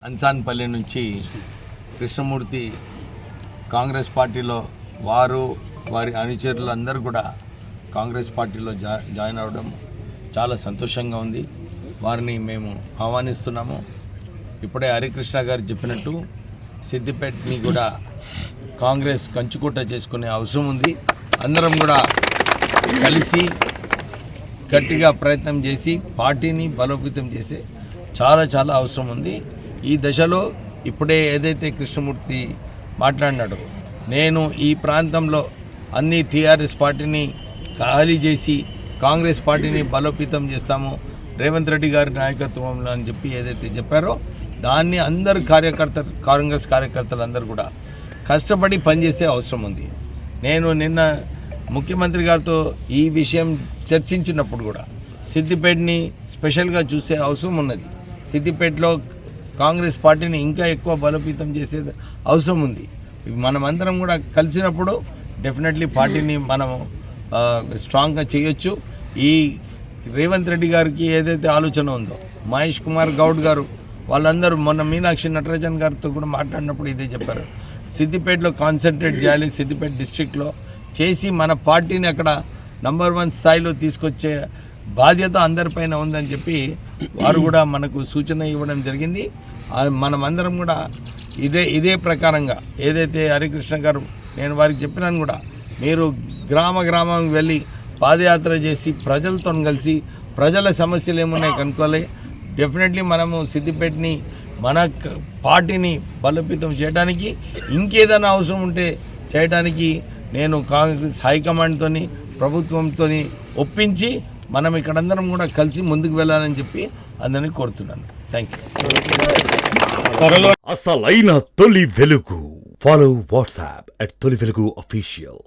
అంచాన్పల్లి నుంచి కృష్ణమూర్తి కాంగ్రెస్ పార్టీలో వారి అనుచరులు అందరూ కూడా కాంగ్రెస్ పార్టీలో జాయిన్ అవ్వడం చాలా సంతోషంగా ఉంది. వారిని మేము ఆహ్వానిస్తున్నాము. ఇప్పుడే హరికృష్ణ గారు చెప్పినట్టు సిద్దిపేటని కూడా కాంగ్రెస్ కంచుకోట చేసుకునే అవసరం ఉంది. అందరం కూడా కలిసి గట్టిగా ప్రయత్నం చేసి పార్టీని బలోపేతం చేసే చాలా అవసరం ఉంది. ఈ దశలో ఇప్పుడే ఏదైతే కృష్ణమూర్తి మాట్లాడినాడో, నేను ఈ ప్రాంతంలో అన్ని టీఆర్ఎస్ పార్టీని ఖాళీ చేసి కాంగ్రెస్ పార్టీని బలోపేతం చేస్తాము రేవంత్ రెడ్డి గారి నాయకత్వంలో అని చెప్పి ఏదైతే చెప్పారో దాన్ని అందరు కాంగ్రెస్ కార్యకర్తలు అందరూ కూడా కష్టపడి పనిచేసే అవసరం ఉంది. నేను నిన్న ముఖ్యమంత్రి గారితో ఈ విషయం చర్చించినప్పుడు కూడా సిద్దిపేటని స్పెషల్గా చూసే అవసరం ఉన్నది. సిద్దిపేటలో కాంగ్రెస్ పార్టీని ఇంకా ఎక్కువ బలోపేతం చేసే అవసరం ఉంది. మనమందరం కూడా కలిసినప్పుడు డెఫినెట్లీ పార్టీని మనం స్ట్రాంగ్గా చేయొచ్చు. ఈ రేవంత్ రెడ్డి గారికి ఏదైతే ఆలోచన ఉందో, మహేష్ కుమార్ గౌడ్ గారు వాళ్ళందరూ మొన్న మీనాక్షి నటరాజన్ గారితో కూడా మాట్లాడినప్పుడు ఇదే చెప్పారు. సిద్దిపేటలో కాన్సన్ట్రేట్ చేయాలి, సిద్దిపేట డిస్ట్రిక్ట్లో చేసి మన పార్టీని అక్కడ నంబర్ 1 స్థాయిలో తీసుకొచ్చే బాధ్యత అందరిపైన ఉందని చెప్పి వారు కూడా మనకు సూచన ఇవ్వడం జరిగింది. మనమందరం కూడా ఇదే ప్రకారంగా ఏదైతే హరికృష్ణ గారు నేను వారికి చెప్పినాను కూడా, మీరు గ్రామం వెళ్ళి పాదయాత్ర చేసి ప్రజలతో కలిసి ప్రజల సమస్యలు ఏమున్నాయి కనుక్కోవాలి. డెఫినెట్లీ మనము సిద్దిపేటని మన పార్టీని బలోపేతం చేయడానికి ఇంకేదైనా అవసరం ఉంటే చేయడానికి నేను కాంగ్రెస్ హైకమాండ్తో ప్రభుత్వంతో ఒప్పించి మనం ఇక్కడందరం కూడా కలిసి ముందుకు వెళ్ళాలని చెప్పి అందరినీ కోరుతున్నాను. Thank you. అసలైన తొలి వెలుగు. ఫాలో వాట్సాప్ @తొలి వెలుగు official.